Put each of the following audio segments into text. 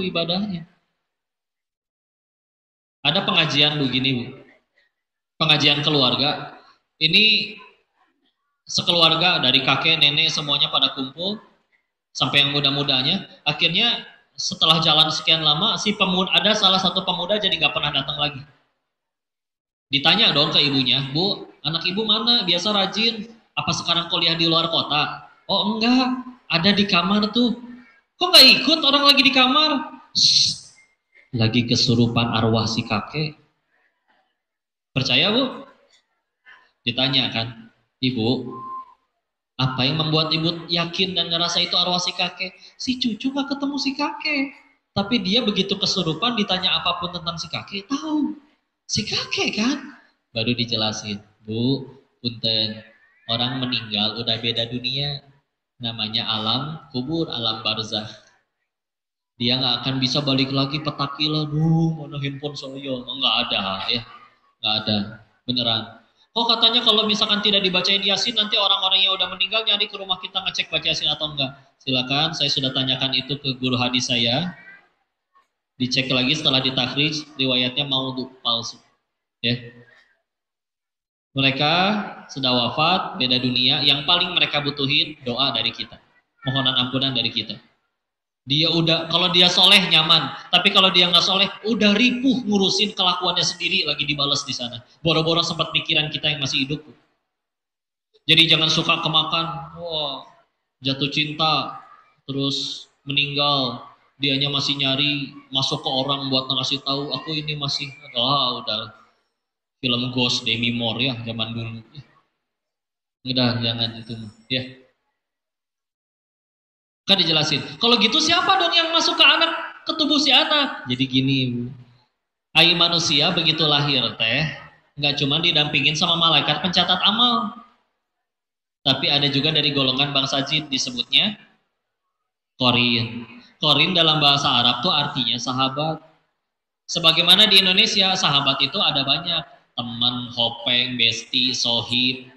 ibadahnya. Ada pengajian begini, Bu. Pengajian keluarga. Ini sekeluarga dari kakek, nenek, semuanya pada kumpul. Sampai yang muda-mudanya. Akhirnya setelah jalan sekian lama, si pemuda, ada salah satu pemuda jadi nggak pernah datang lagi. Ditanya dong ke ibunya, Bu, anak ibu mana? Biasa rajin. Apa sekarang kuliah di luar kota? Oh enggak, ada di kamar tuh. Kok nggak ikut orang lagi di kamar? Shh, lagi kesurupan arwah si kakek. Percaya, Bu? Ditanya kan, Ibu, apa yang membuat ibu yakin dan ngerasa itu arwah si kakek? Si cucu gak ketemu si kakek. Tapi dia begitu kesurupan ditanya apapun tentang si kakek, tahu. Si kakek kan? Baru dijelasin, Bu, punten, orang meninggal udah beda dunia. Namanya alam kubur, alam barzah. Dia gak akan bisa balik lagi petakilan, mana handphone saya. Nggak ada ya, nggak ada, beneran. Kok katanya kalau misalkan tidak dibacain Yasin, nanti orang-orang yang udah meninggal nyari ke rumah kita ngecek baca Yasin atau enggak. Silakan, saya sudah tanyakan itu ke guru hadis saya. Dicek lagi setelah ditakhrij, riwayatnya maudhu, palsu. Ya. Mereka sudah wafat, beda dunia. Yang paling mereka butuhin doa dari kita, mohonan ampunan dari kita. Dia udah, kalau dia soleh nyaman, tapi kalau dia nggak soleh, udah ripuh ngurusin kelakuannya sendiri lagi dibalas di sana. Boro-boro sempat pikiran kita yang masih hidup. Jadi jangan suka kemakan, wah jatuh cinta, terus meninggal, dianya masih nyari masuk ke orang buat ngasih tahu, aku ini masih, udah film Ghost Demi Moore ya zaman dulu. Udah jangan itu ya. Kan dijelasin. Kalau gitu siapa dong yang masuk ke anak, ke tubuh si anak? Jadi gini, Bu. Ai manusia begitu lahir teh, nggak cuma didampingin sama malaikat pencatat amal. Tapi ada juga dari golongan bangsa jin disebutnya Qorin. Qorin dalam bahasa Arab tuh artinya sahabat. Sebagaimana di Indonesia sahabat itu ada banyak, teman, hopeng, besti, sohib,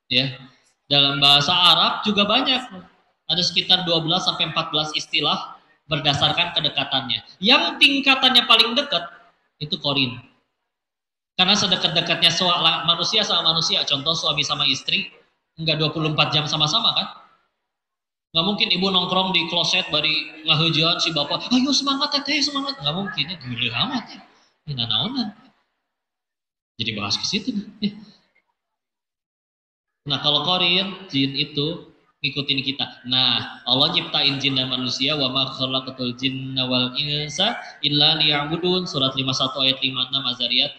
ya. Dalam bahasa Arab juga banyak. Ada sekitar 12 sampai 14 istilah berdasarkan kedekatannya. Yang tingkatannya paling dekat itu Qorin. Karena sedekat-dekatnya manusia sama manusia, contoh suami sama istri, enggak 24 jam sama-sama kan? Nggak mungkin ibu nongkrong di kloset bari ngahujan si bapak, ayo semangat teteh, semangat. Nggak mungkin, ya gila amat ya. Ini naonan. Jadi bahas ke situ. Nah kalau Qorin, jin itu ngikutin kita. Nah, Allah nyiptain jin dan manusia, wa ma khalaqatul jinna wal insa illa liya'budun, surat 51 ayat 56 Az-Zariyat.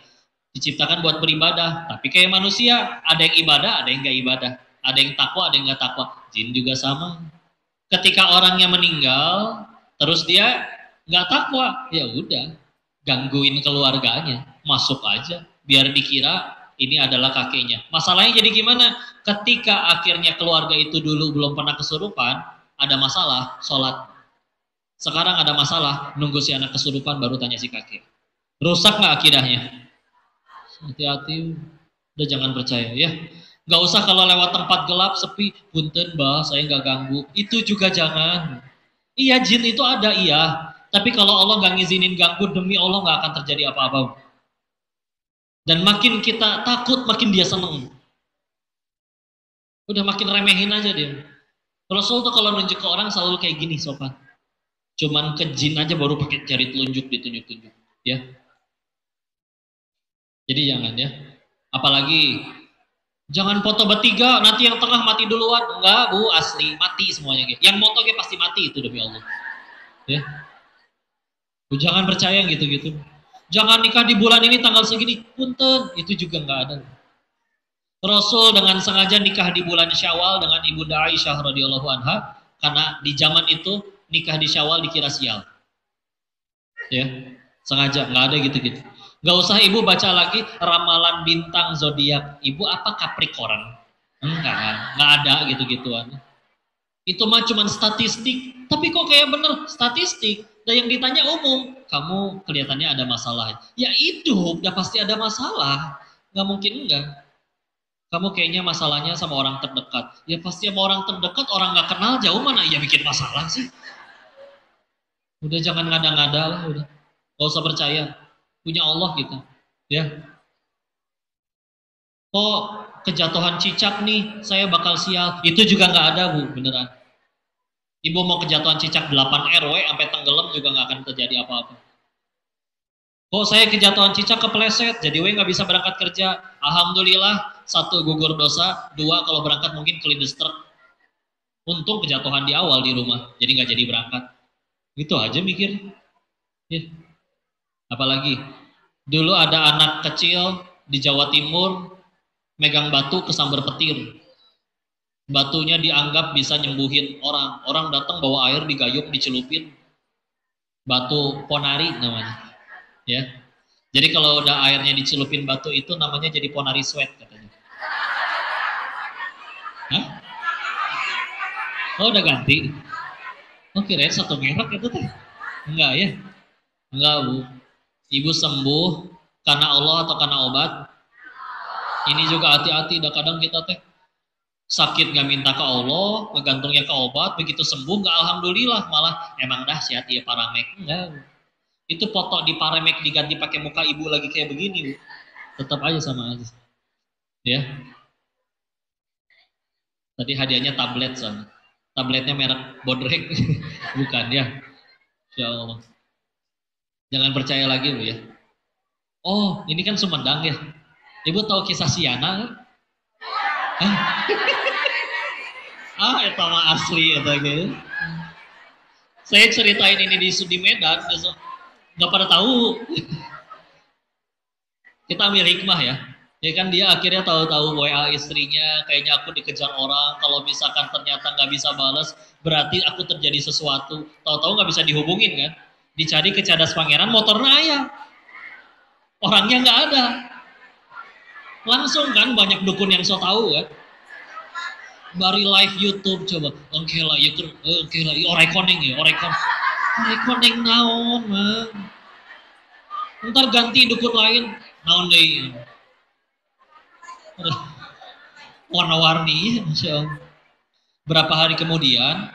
Diciptakan buat beribadah, tapi kayak manusia, ada yang ibadah, ada yang enggak ibadah, ada yang takwa, ada yang enggak takwa. Jin juga sama. Ketika orangnya meninggal, terus dia enggak takwa, ya udah, gangguin keluarganya, masuk aja, biar dikira ini adalah kakeknya. Masalahnya jadi gimana? Ketika akhirnya keluarga itu dulu belum pernah kesurupan, ada masalah, sholat. Sekarang ada masalah, nunggu si anak kesurupan baru tanya si kakek. Rusak nggak akidahnya? Hati-hati, udah jangan percaya ya. Nggak usah kalau lewat tempat gelap, sepi, punten bah, saya nggak ganggu. Itu juga jangan. Iya jin itu ada, iya. Tapi kalau Allah nggak ngizinin ganggu, demi Allah nggak akan terjadi apa-apa. Dan makin kita takut, makin dia seneng. Udah makin remehin aja dia. Rasul tuh kalau nunjuk ke orang selalu kayak gini sopan. Cuman ke jin aja baru pakai jari telunjuk ditunjuk-tunjuk. Ya. Jadi jangan ya. Apalagi jangan foto bertiga, nanti yang tengah mati duluan. Enggak, Bu, asli mati semuanya. Yang moto pasti mati itu demi Allah. Ya. Bu, jangan percaya gitu-gitu. Jangan nikah di bulan ini tanggal segini, punten, itu juga nggak ada. Rasul dengan sengaja nikah di bulan Syawal dengan Ibunda Aisyah radhiyallahu anha karena di zaman itu nikah di Syawal dikira sial. Ya, sengaja nggak ada gitu-gitu. Nggak usah ibu baca lagi ramalan bintang zodiak. Ibu apa Capricorn? Nggak ada gitu-gituan. Itu mah cuma statistik. Tapi kok kayak bener statistik. Dan yang ditanya umum, kamu kelihatannya ada masalah. Ya hidup, udah pasti ada masalah. Nggak mungkin enggak. Kamu kayaknya masalahnya sama orang terdekat. Ya pasti sama orang terdekat, orang nggak kenal jauh mana ya bikin masalah sih. Udah jangan ngada-ngada lah, udah. Gak usah percaya. Punya Allah kita. Ya. Oh, kejatuhan cicak nih, saya bakal sial. Itu juga nggak ada, Bu, beneran. Ibu mau kejatuhan cicak 8 RW sampai tenggelam juga nggak akan terjadi apa-apa. Oh, saya kejatuhan cicak kepleset, jadi nggak bisa berangkat kerja. Alhamdulillah, satu gugur dosa, dua kalau berangkat mungkin kelindes truk. Untung kejatuhan di awal di rumah, jadi nggak jadi berangkat. Gitu aja mikir. Ya. Apalagi, dulu ada anak kecil di Jawa Timur, megang batu kesambar petir. Batunya dianggap bisa nyembuhin orang. Orang datang bawa air digayung, dicelupin. Batu ponari namanya. Ya. Jadi kalau udah airnya dicelupin batu itu namanya jadi ponari sweat katanya. Hah? Oh udah ganti? Oh kirain satu merek itu teh. Enggak ya? Enggak Bu. Ibu sembuh karena Allah atau karena obat? Ini juga hati-hati, dah kadang kita teh sakit nggak minta ke Allah, ngegantungnya ke obat, begitu sembuh nggak alhamdulillah, malah emang dah sehat ya paramek. Enggak. Itu foto di paramek diganti pakai muka ibu lagi kayak begini, Bu. Tetap aja sama aja. Ya. Tadi hadiahnya tablet sama. Tabletnya merek Bodrek. Bukan ya. Ya Allah. Jangan percaya lagi Bu ya. Oh, ini kan Sumedang ya. Ibu tahu kisah Siana? Hah? Itu mah asli atau gitu. Saya ceritain ini di Medan, nggak pada tahu. Kita ambil hikmah ya. Ya kan dia akhirnya tahu-tahu WA istrinya, kayaknya aku dikejar orang. Kalau misalkan ternyata nggak bisa balas, berarti aku terjadi sesuatu. Tahu-tahu nggak bisa dihubungin kan? Dicari ke Cadas Pangeran, motornya ayah. Orangnya nggak ada. Langsung kan banyak dukun yang so tahu kan. Bari live YouTube coba. Oke lah, ya oke lah, orekoning ya, orekoning naon, man. Ntar ganti dukun lain, naon deh. Warna-warni, Masya Allah. Berapa hari kemudian,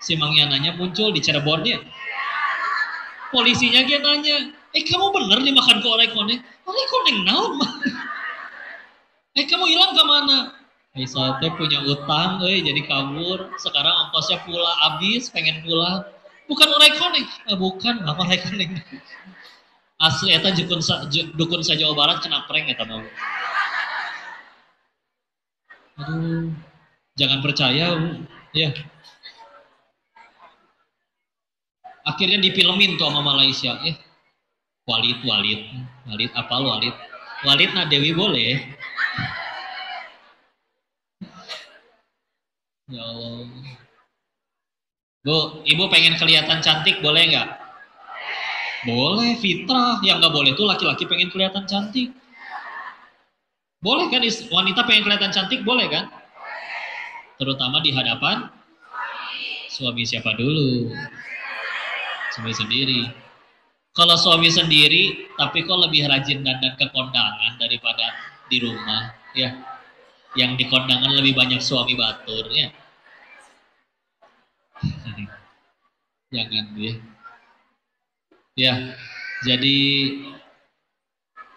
si Mang Yananya muncul di Cirebonnya. Polisinya dia nanya, kamu bener nih makan ke orekoning? Orekoning naon, man. Kamu hilang kemana? Saya teh punya utang, jadi kabur. Sekarang ongkosnya pula habis, pengen pulang. Bukan orekoning, bukan, apa orekoning? Asli eta dukun sa Jawa Barat kena prank eta mah. Aduh, jangan percaya, Bu. Ya. Akhirnya difilmin tuh sama Malaysia, ya. Walid apa lu Walid? Walid na Dewi boleh. Ya Allah. Bu, ibu pengen kelihatan cantik boleh nggak? Boleh, fitrah. Yang nggak boleh tuh laki-laki pengen kelihatan cantik. Boleh kan wanita pengen kelihatan cantik, boleh kan? Terutama di hadapan suami siapa dulu? Suami sendiri. Kalau suami sendiri, tapi kok lebih rajin dandan ke kondangan daripada di rumah, ya. Yang di kondangan lebih banyak suami batur, ya. Jangan, ya. Ya, jadi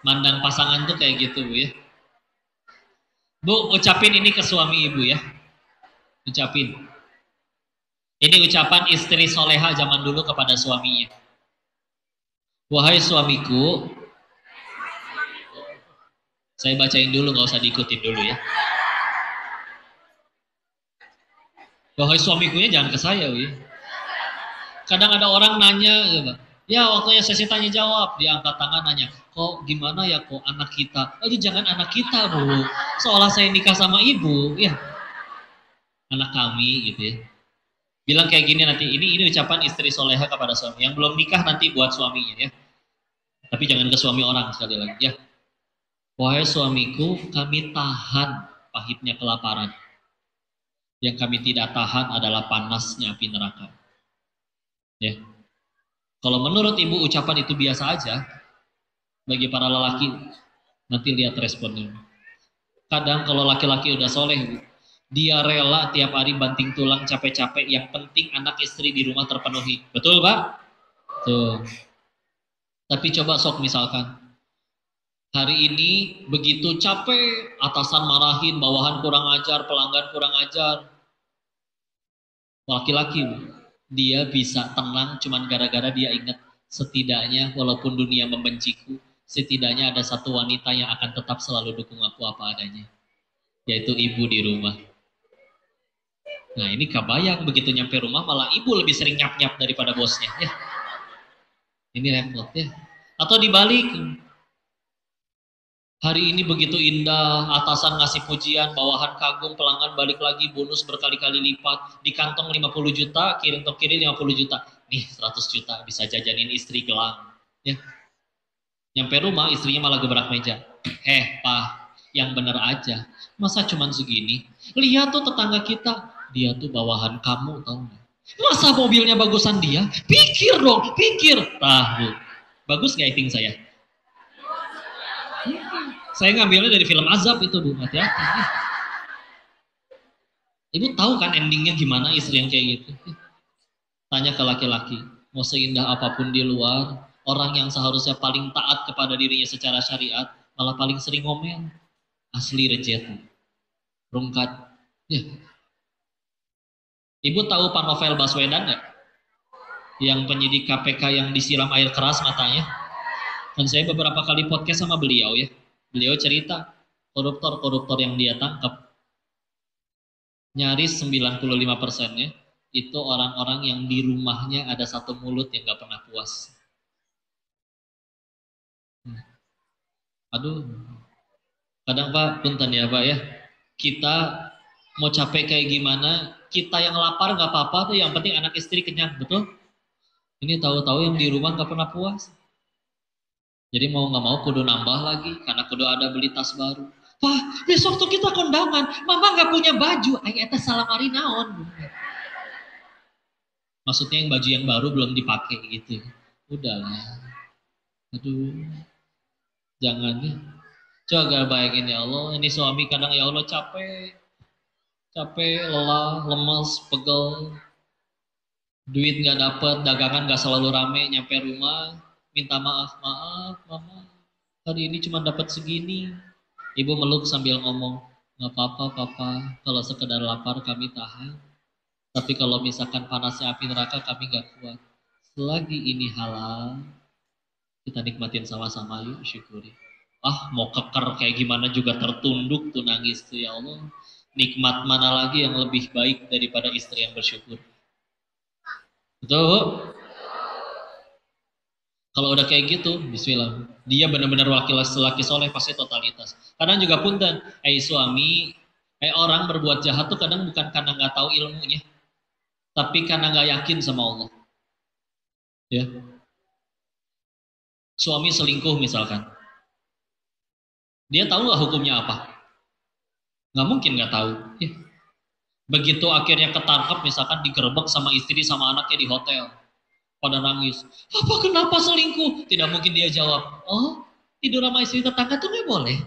mandang pasangan tuh kayak gitu, Bu ya. Bu, ucapin ini ke suami ibu ya. Ucapin. Ini ucapan istri soleha zaman dulu kepada suaminya. Wahai suamiku, saya bacain dulu, nggak usah diikutin dulu ya. Wahai suamikunya jangan ke saya, wi. Kadang ada orang nanya, ya waktunya sesi tanya jawab, dia angkat tangan nanya, kok gimana ya kok anak kita? Aduh jangan anak kita, Bu. Seolah saya nikah sama ibu, ya. Anak kami gitu ya. Bilang kayak gini nanti, ini ucapan istri soleha kepada suami. Yang belum nikah nanti buat suaminya ya. Tapi jangan ke suami orang sekali lagi ya. Wahai suamiku, kami tahan pahitnya kelaparan. Yang kami tidak tahan adalah panasnya api neraka. Ya. Kalau menurut ibu ucapan itu biasa aja, bagi para lelaki, nanti lihat responnya. Kadang kalau laki-laki udah soleh, Bu, dia rela tiap hari banting tulang capek-capek, yang penting anak istri di rumah terpenuhi. Betul, Pak? Tuh. Tapi coba sok misalkan hari ini begitu capek, atasan marahin, bawahan kurang ajar, pelanggan kurang ajar. Laki-laki, dia bisa tenang cuman gara-gara dia ingat setidaknya walaupun dunia membenciku, setidaknya ada satu wanita yang akan tetap selalu dukung aku apa adanya, yaitu ibu di rumah. Nah ini kabayang begitu nyampe rumah malah ibu lebih sering nyap-nyap daripada bosnya. Ya, ini repot ya. Atau dibalik, hari ini begitu indah, atasan ngasih pujian, bawahan kagum, pelanggan balik lagi, bonus berkali-kali lipat, di kantong 50 juta, kirim ke kiri 50 juta. Nih 100 juta, bisa jajanin istri gelang. Ya. Nyampe rumah, istrinya malah gebrak meja. Pak, yang bener aja. Masa cuman segini? Lihat tuh tetangga kita, dia tuh bawahan kamu, tau gak? Masa mobilnya bagusan dia? Pikir dong, pikir. Tahu. Bagus gak acting saya? Saya ngambilnya dari film Azab itu, Bu. Hati-hati. Ibu tahu kan endingnya gimana istri yang kayak gitu? Tanya ke laki-laki, mau seindah apapun di luar, orang yang seharusnya paling taat kepada dirinya secara syariat, malah paling sering ngomel. Asli reject. Rungkat. Ya. Ibu tahu Pak Novel Baswedan nggak? Yang penyidik KPK yang disiram air keras matanya. Dan saya beberapa kali podcast sama beliau ya. Beliau cerita, koruptor-koruptor yang dia tangkap, nyaris 95%-nya itu orang-orang yang di rumahnya ada satu mulut yang gak pernah puas. Aduh, kadang Pak, punten ya Pak ya, kita mau capek kayak gimana, kita yang lapar gak apa-apa tuh, yang penting anak istri kenyang, betul? Ini tahu-tahu yang di rumah gak pernah puas. Jadi mau gak mau kudu nambah lagi, karena kudu ada beli tas baru. Pak, besok tuh kita kondangan, mama gak punya baju, ayo eta salamari naon. Maksudnya yang baju yang baru belum dipakai gitu. Udahlah. Aduh. Jangan ya. Coba bayangin ya Allah, ini suami kadang ya Allah capek. Capek, lelah, lemes, pegel. Duit gak dapet, dagangan gak selalu rame, nyampe rumah, minta maaf, mama. Hari ini cuma dapat segini. Ibu meluk sambil ngomong, gak apa-apa papa, kalau sekedar lapar kami tahan. Tapi kalau misalkan panasnya api neraka kami gak kuat. Selagi ini halal, kita nikmatin sama-sama yuk, syukuri. Mau keker kayak gimana juga tertunduk tuh nangis tuh ya Allah. Nikmat mana lagi yang lebih baik daripada istri yang bersyukur. Betul? Kalau udah kayak gitu, bismillah. Dia benar-benar laki-laki soleh pasti totalitas. Kadang juga punten, suami, orang berbuat jahat tuh kadang bukan karena nggak tahu ilmunya, tapi karena nggak yakin sama Allah. Ya. Suami selingkuh misalkan, dia tahu nggak hukumnya apa? Nggak mungkin nggak tahu. Ya. Begitu akhirnya ketangkap, misalkan digerebek sama istri sama anaknya di hotel, pada nangis. Apa kenapa selingkuh? Tidak mungkin dia jawab, tidur sama istri tetangga tuh nggak boleh.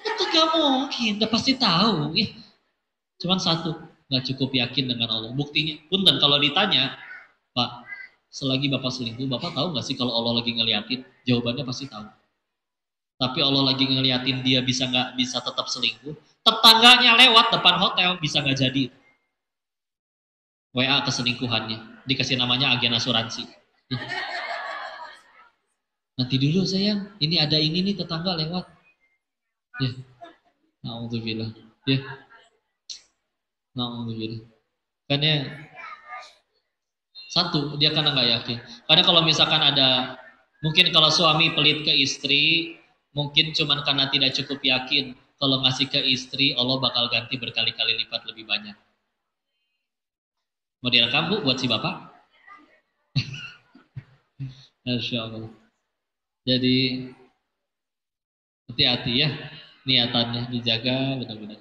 Itu nggak mungkin, udah pasti tahu. Ya. Cuman satu, nggak cukup yakin dengan Allah. Buktinya, punten kalau ditanya, Pak, selagi Bapak selingkuh, Bapak tahu nggak sih kalau Allah lagi ngeliatin? Jawabannya pasti tahu. Tapi Allah lagi ngeliatin dia bisa nggak bisa tetap selingkuh. Tetangganya lewat depan hotel bisa nggak jadi. WA keselingkuhannya, dikasih namanya agen asuransi. Nanti dulu sayang, ini ada ini nih tetangga lewat. Ya, na'udzubillah. Ya, na'udzubillah. Kan ya, satu, dia karena nggak yakin. Karena kalau misalkan ada, mungkin kalau suami pelit ke istri, mungkin cuman karena tidak cukup yakin. Kalau ngasih ke istri, Allah bakal ganti berkali-kali lipat lebih banyak. Mau direkam Bu buat si Bapak? Masya Allah. Jadi hati-hati ya, niatannya dijaga benar-benar.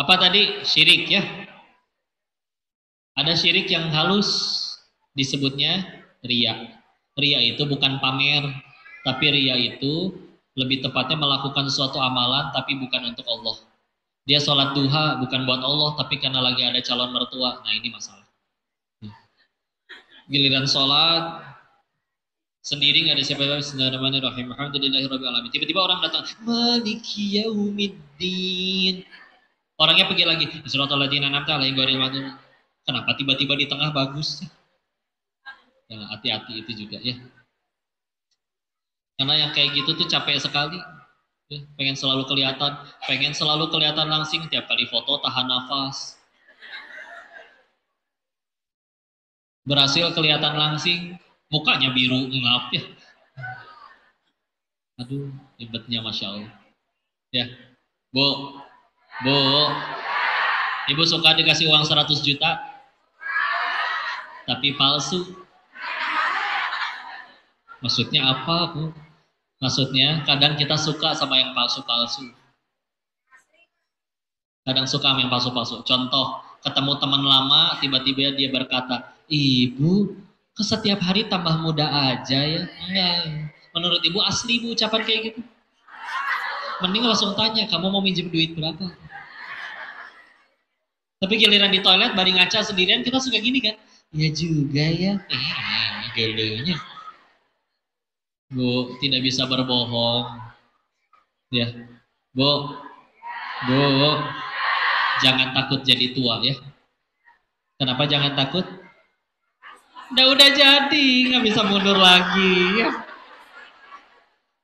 Apa tadi? Syirik ya. Ada syirik yang halus, disebutnya riya. Riya itu bukan pamer, tapi riya itu lebih tepatnya melakukan suatu amalan tapi bukan untuk Allah. Dia sholat duha bukan buat Allah, tapi karena lagi ada calon mertua. Nah ini masalah. Giliran sholat sendiri nggak ada siapa-siapa. Bismillahirrahmanirrahim. Alhamdulillahirabbil alamin. Tiba-tiba orang datang, Maliki yaumiddin. Orangnya pergi lagi. Suratul ladzina an'amta alaihim ghairil maghdubi. Kenapa tiba-tiba di tengah bagus? Ya, hati-hati itu juga ya. Karena yang kayak gitu tuh capek sekali. Ya, pengen selalu kelihatan langsing, tiap kali foto tahan nafas. Berhasil kelihatan langsing, mukanya biru ngap ya. Aduh, ribetnya Masya Allah. Ya, Bu, Ibu suka dikasih uang 100 juta, tapi palsu. Maksudnya apa, Bu? Maksudnya kadang kita suka sama yang palsu-palsu. Kadang suka sama yang palsu-palsu. Contoh, ketemu teman lama, tiba-tiba dia berkata, Ibu, ke setiap hari tambah muda aja ya? Enggak. Menurut Ibu asli Bu ucapan kayak gitu? Mending langsung tanya, kamu mau minjem duit berapa? Tapi giliran di toilet, bari ngaca sendirian, kita suka gini kan? Ya juga ya. Gelenya. Bu, tidak bisa berbohong. Ya, Bu, jangan takut jadi tua ya. Kenapa jangan takut? Udah jadi, nggak bisa mundur lagi ya.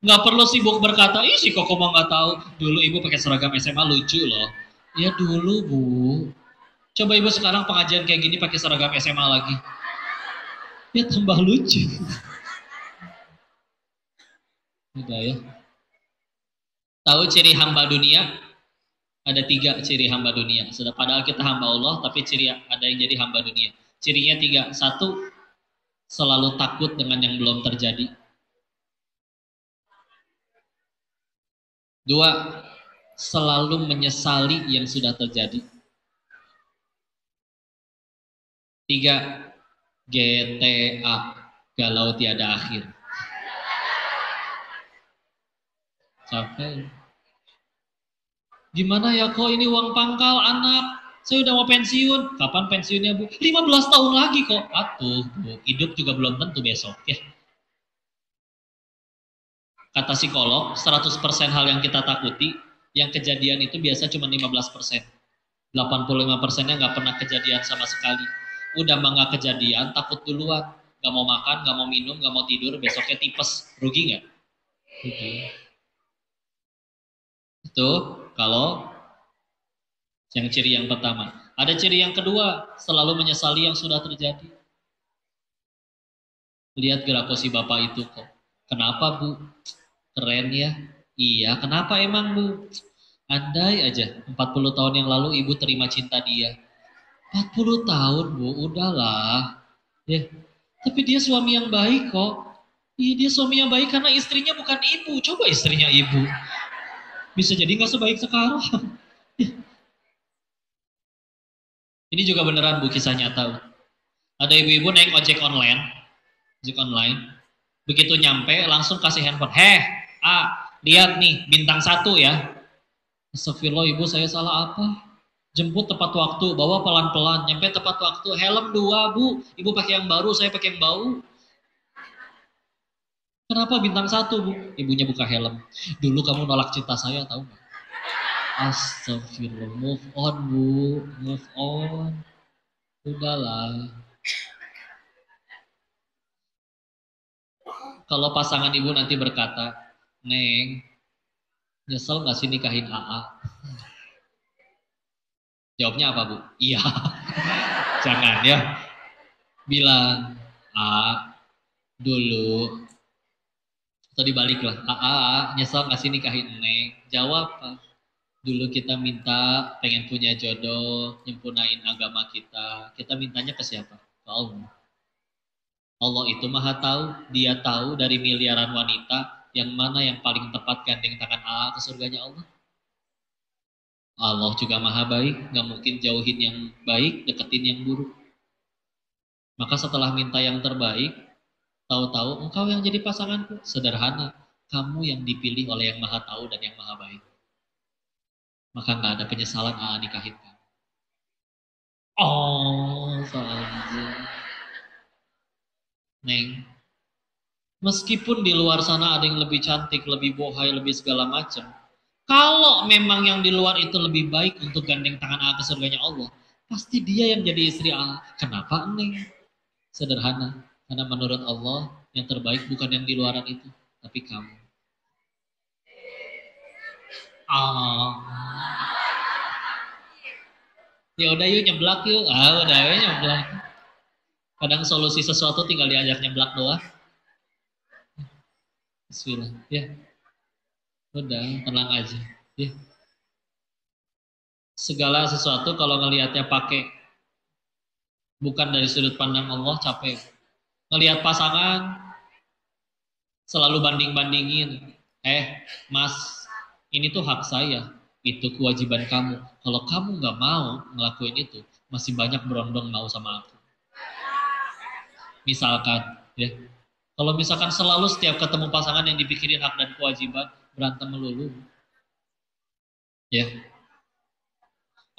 Nggak perlu sibuk berkata, ih si Koko mah nggak tahu. Dulu ibu pakai seragam SMA lucu loh. Ya dulu Bu. Coba ibu sekarang pengajian kayak gini pakai seragam SMA lagi. Ya tambah lucu. Udah ya. Tahu ciri hamba dunia? Ada 3 ciri hamba dunia. Padahal kita hamba Allah, tapi ciri ada yang jadi hamba dunia. Cirinya 3. 1, selalu takut dengan yang belum terjadi. 2, selalu menyesali yang sudah terjadi. 3, GTA, galau tiada akhir. Capek. Gimana ya kok ini uang pangkal anak? Saya udah mau pensiun. Kapan pensiunnya Bu? 15 tahun lagi kok. Atuh Bu, hidup juga belum tentu besok ya. Kata psikolog, 100% hal yang kita takuti, yang kejadian itu biasa cuma 15%. 85%-nya nggak pernah kejadian sama sekali. Udah mah nggak kejadian, takut duluan. Nggak mau makan, nggak mau minum, nggak mau tidur, besoknya tipes. Rugi nggak? Rugi. Itu kalau yang ciri yang pertama. Ada ciri yang kedua, selalu menyesali yang sudah terjadi. Lihat gerak si bapak itu kok. Kenapa Bu? Keren ya. Iya, kenapa emang Bu? Andai aja 40 tahun yang lalu ibu terima cinta dia. 40 tahun Bu, udahlah. Ya. Tapi dia suami yang baik kok. Iya, dia suami yang baik karena istrinya bukan ibu. Coba istrinya ibu. Bisa jadi nggak sebaik sekarang. Ini juga beneran Bu, kisah nyata. Ada ibu-ibu naik ojek online. Begitu nyampe langsung kasih handphone. Lihat nih bintang 1 ya. Astagfirullah ibu, saya salah apa? Jemput tepat waktu, bawa pelan-pelan, nyampe tepat waktu. Helm 2 Bu, ibu pakai yang baru, saya pakai yang bau. Kenapa bintang 1 Bu? Ibunya buka helm. Dulu kamu nolak cinta saya, tahu nggak? Astagfirullah, move on Bu, move on. Udahlah. Kalau pasangan ibu nanti berkata, Neng, nyesel nggak sih nikahin AA? Jawabnya apa Bu? Iya. Jangan ya. Bilang, dulu. Atau dibalik lah. Nyesel nggak sih nikahin Neng? Jawab, dulu kita minta pengen punya jodoh, nyempurnain agama kita. Kita mintanya ke siapa? Ke Allah. Allah itu maha tahu. Dia tahu dari miliaran wanita yang mana yang paling tepat gandeng tangan AA ke surganya Allah. Allah juga maha baik, nggak mungkin jauhin yang baik, deketin yang buruk. Maka setelah minta yang terbaik, tahu-tahu engkau yang jadi pasanganku. Sederhana, kamu yang dipilih oleh yang maha tahu dan yang maha baik. Maka nggak ada penyesalan nikahin kamu. Oh, saja. Neng, meskipun di luar sana ada yang lebih cantik, lebih bohai, lebih segala macam. Kalau memang yang di luar itu lebih baik untuk gandeng tangan A ke surganya Allah, pasti dia yang jadi istri A. Kenapa Neng? Sederhana. Karena menurut Allah, yang terbaik bukan yang di luaran itu, tapi kamu. Ah. Ya udah yuk nyeblak yuk. Udah yuk nyeblak. Kadang solusi sesuatu tinggal diajak nyeblak doang. Bismillah. Ya, udah tenang aja. Ya. Segala sesuatu kalau ngelihatnya pakai bukan dari sudut pandang Allah capek. Ngelihat pasangan selalu banding-bandingin. Mas, ini tuh hak saya. Itu kewajiban kamu. Kalau kamu nggak mau ngelakuin itu, masih banyak berondong mau sama aku. Misalkan, ya. Kalau misalkan selalu setiap ketemu pasangan yang dipikirin hak dan kewajiban, berantem melulu. Ya.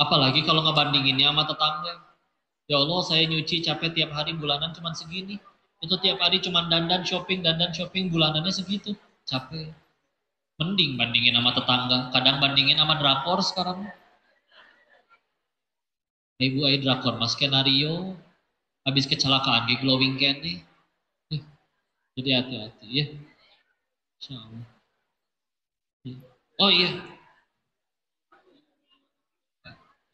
Apalagi kalau ngebandinginnya sama tetangga. Ya Allah, saya nyuci capek tiap hari bulanan cuma segini. Itu tiap hari cuma dandan shopping bulanannya segitu. Capek. Mending bandingin sama tetangga. Kadang bandingin sama drakor sekarang. Ibu ai drakor mas skenario habis kecelakaan di glowing candy. Jadi hati-hati ya. Insyaallah. Oh iya.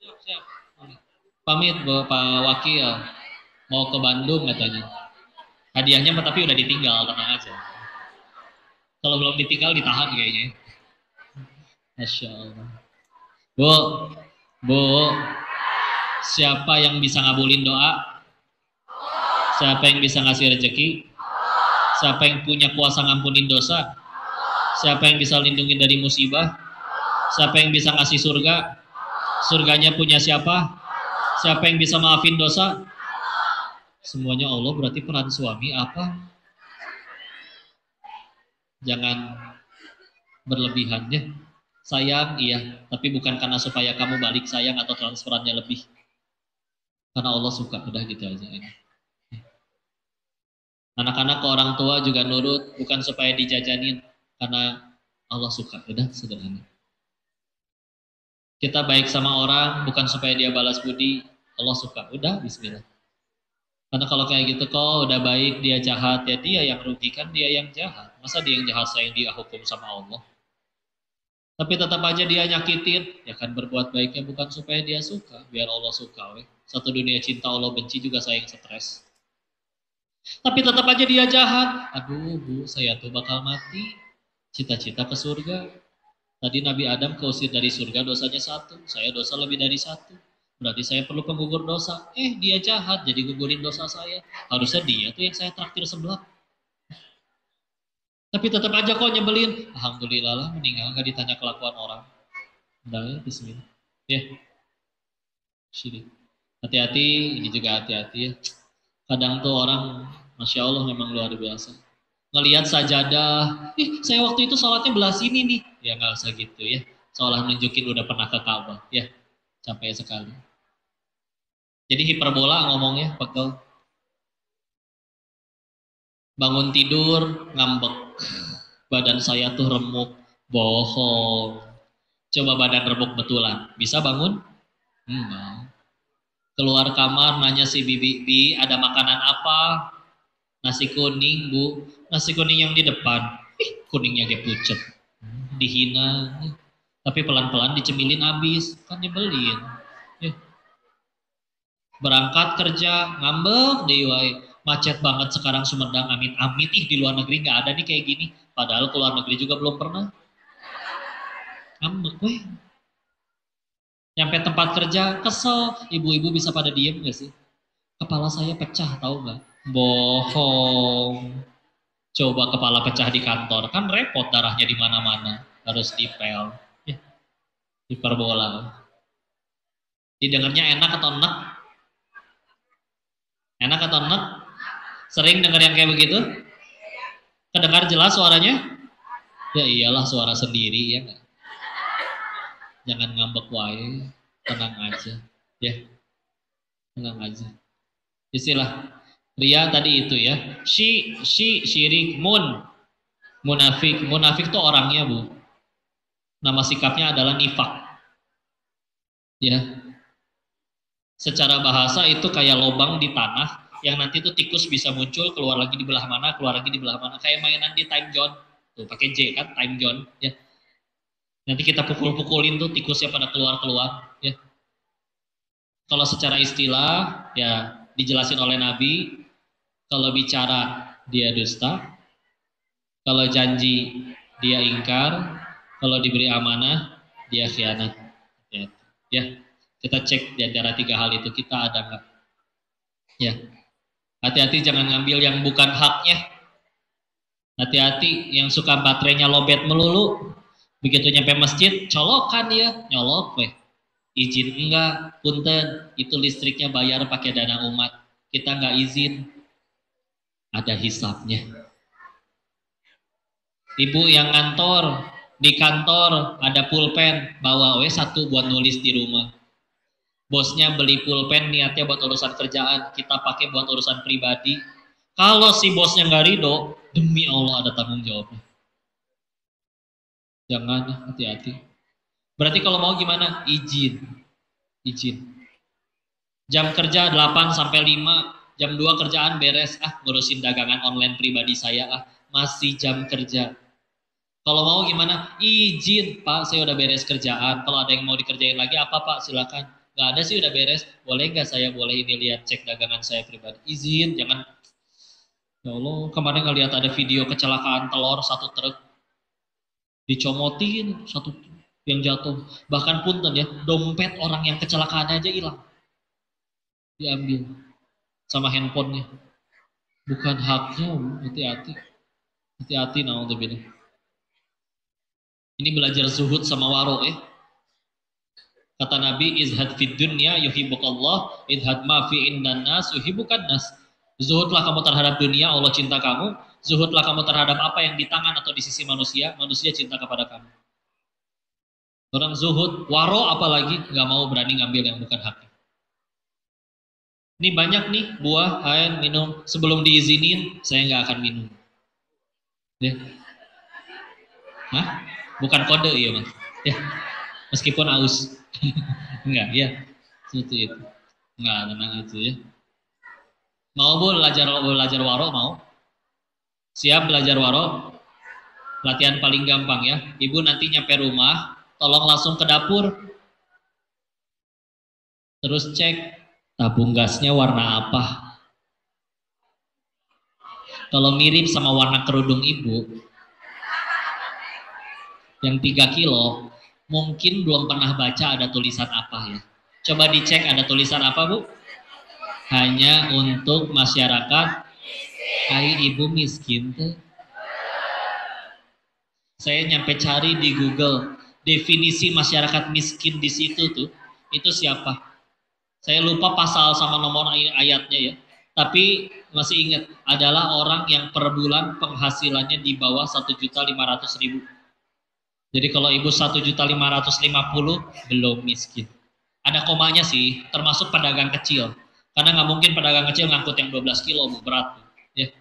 Siap, siap. Pamit Pak Wakil. Mau ke Bandung katanya. Hadiahnya tapi udah ditinggal, tenang aja. Kalau belum ditinggal ditahan kayaknya. Masya Allah. Bu, Bu, siapa yang bisa ngabulin doa? Siapa yang bisa ngasih rezeki? Siapa yang punya kuasa ngampunin dosa? Siapa yang bisa lindungi dari musibah? Siapa yang bisa ngasih surga? Surganya punya siapa? Siapa yang bisa maafin dosa? Semuanya Allah, berarti peran suami apa? Jangan berlebihan ya. Sayang iya, tapi bukan karena supaya kamu balik sayang atau transferannya lebih. Karena Allah suka, udah gitu aja. Anak-anak ke orang tua juga nurut, bukan supaya dijajanin, karena Allah suka, udah sederhana. Kita baik sama orang, bukan supaya dia balas budi, Allah suka, udah bismillah. Karena kalau kayak gitu kok udah baik, dia jahat, ya dia yang rugikan, dia yang jahat. Masa dia yang jahat saya yang dia hukum sama Allah? Tapi tetap aja dia nyakitin, ya kan berbuat baiknya bukan supaya dia suka, biar Allah suka. Weh. Satu dunia cinta Allah benci juga saya yang stres. Tapi tetap aja dia jahat. Aduh bu, saya tuh bakal mati. Cita-cita ke surga. Tadi Nabi Adam keusir dari surga dosanya satu. Saya dosa lebih dari satu. Berarti saya perlu penggugur dosa. Dia jahat jadi gugurin dosa saya. Harusnya dia tuh yang saya traktir sebelah. Tapi tetap aja kok nyebelin. Alhamdulillah lah meninggal gak ditanya kelakuan orang. Udah ya, bismillah. Ya, syirik. Hati-hati, ini juga hati-hati ya. Kadang tuh orang, Masya Allah memang luar biasa. Ngelihat sajadah, saya waktu itu sholatnya belah sini nih. Ya nggak usah gitu ya. Seolah nunjukin udah pernah ke Ka'bah. Ya, capek sekali. Jadi hiperbola ngomongnya, pegel. Bangun tidur, ngambek. Badan saya tuh remuk. Bohong. Coba badan remuk betulan. Bisa bangun? Enggak. Keluar kamar, nanya si bibi, ada makanan apa? Nasi kuning bu, nasi kuning yang di depan, kuningnya dia pucet, dihina, tapi pelan-pelan dicemilin habis, kan nyebelin. Berangkat kerja, ngambek deh wae. Macet banget sekarang Sumedang, amit-amit, di luar negeri nggak ada nih kayak gini, padahal ke luar negeri juga belum pernah. Ngambek weh. Nyampe tempat kerja, kesel, ibu-ibu bisa pada diem gak sih? Kepala saya pecah, tahu nggak? Bohong. Coba kepala pecah di kantor, kan repot darahnya di mana-mana, harus dipel. Ya, hiperbola. Didengarnya enak atau enak? Enak atau enak? Sering dengar yang kayak begitu? Kedengar jelas suaranya? Ya iyalah suara sendiri ya nggak? Jangan ngambek wae, tenang aja. Ya, tenang aja. Istilah Ria tadi itu ya. Syirik, munafik. Munafik tuh orangnya, Bu. Nama sikapnya adalah nifak. Ya. Secara bahasa itu kayak lubang di tanah yang nanti tuh tikus bisa muncul, keluar lagi di belah mana, keluar lagi di belah mana, kayak mainan di time zone. Tuh pakai J kan, time zone ya. Nanti kita pukul-pukulin tuh tikusnya pada keluar-keluar ya. Kalau secara istilah ya dijelasin oleh Nabi, kalau bicara dia dusta, kalau janji dia ingkar, kalau diberi amanah dia khianat. Ya, kita cek di antara 3 hal itu kita ada nggak? Ya, hati-hati jangan ngambil yang bukan haknya. Hati-hati yang suka baterainya lobet melulu. Begitu nyampe masjid, colokan ya, nyolok weh. Izin enggak, punten, itu listriknya bayar pakai dana umat. Kita nggak izin. Ada hisapnya. Ibu yang ngantor, di kantor ada pulpen, bawa we 1 buat nulis di rumah. Bosnya beli pulpen niatnya buat urusan kerjaan, kita pakai buat urusan pribadi. Kalau si bosnya nggak ridho, demi Allah ada tanggung jawabnya. Jangan, hati-hati. Berarti kalau mau gimana? Izin. Jam kerja 8 sampai 5, jam 2 kerjaan beres, ngurusin dagangan online pribadi saya, masih jam kerja. Kalau mau gimana? Izin, Pak, saya udah beres kerjaan. Kalau ada yang mau dikerjain lagi, apa Pak? Silakan. Nggak ada sih, udah beres. Boleh nggak saya boleh ini lihat cek dagangan saya pribadi? Izin, jangan. Ya Allah, kemarin ngeliat ada video kecelakaan telur 1 truk. Dicomotin 1 yang jatuh. Bahkan punten ya, dompet orang yang kecelakaan aja hilang. Diambil sama handphonenya. Bukan haknya, hati-hati. Hati-hati, naudzubillah. Ini belajar zuhud sama waro ya. Kata Nabi, izhad fid dunya yuhibbukallah, izhad ma fi indan nas yuhibbukan nas. Zuhudlah kamu terhadap dunia, Allah cinta kamu. Zuhudlah kamu terhadap apa yang di tangan atau di sisi manusia, manusia cinta kepada kamu. Orang zuhud, waro apalagi, nggak mau berani ngambil yang bukan haknya. Ini banyak nih buah, air, minum. Sebelum diizinin, saya nggak akan minum. Ya. Hah? Bukan kode ya mas. Ya. Meskipun aus. Enggak, ya. Seperti itu. Enggak, tenang itu ya. Mau belajar waro, mau? Siap belajar waro? Latihan paling gampang ya. Ibu nanti nyampe rumah, tolong langsung ke dapur. Terus cek tabung gasnya warna apa. Kalau mirip sama warna kerudung ibu, yang 3 kilo, mungkin belum pernah baca ada tulisan apa ya. Coba dicek ada tulisan apa, Bu? Hanya untuk masyarakat ibu miskin tuh. Saya nyampe cari di Google definisi masyarakat miskin di situ tuh. Itu siapa? Saya lupa pasal sama nomor ayatnya ya. Tapi masih ingat adalah orang yang per bulan penghasilannya di bawah 1.500.000. Jadi kalau ibu 1.550.000 belum miskin. Ada komanya sih, termasuk pedagang kecil. Karena nggak mungkin pedagang kecil ngangkut yang 12 kilo, Bu, berat. Ya.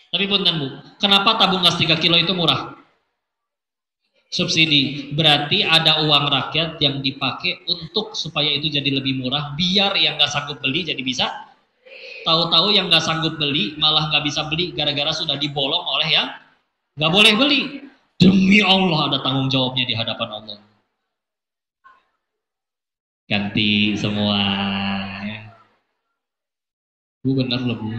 Tapi punten, Bu, kenapa tabung gas 3 kilo itu murah? Subsidi. Berarti ada uang rakyat yang dipakai untuk supaya itu jadi lebih murah, biar yang nggak sanggup beli jadi bisa. Tahu-tahu yang nggak sanggup beli malah nggak bisa beli gara-gara sudah dibolong oleh yang nggak boleh beli. Demi Allah ada tanggung jawabnya di hadapan Allah. Ganti semua. Bu benar loh, Bu.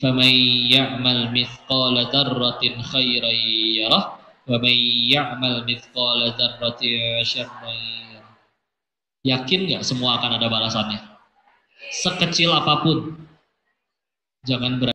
فَمَنْ يَعْمَلْ مِثْقَالَ ذَرَّةٍ خَيْرًا يَرَهُ وَمَنْ يَعْمَلْ مِثْقَالَ ذَرَّةٍ شَرًّا يَرَهُ. Yakin nggak semua akan ada balasannya? Sekecil apapun. Jangan berani.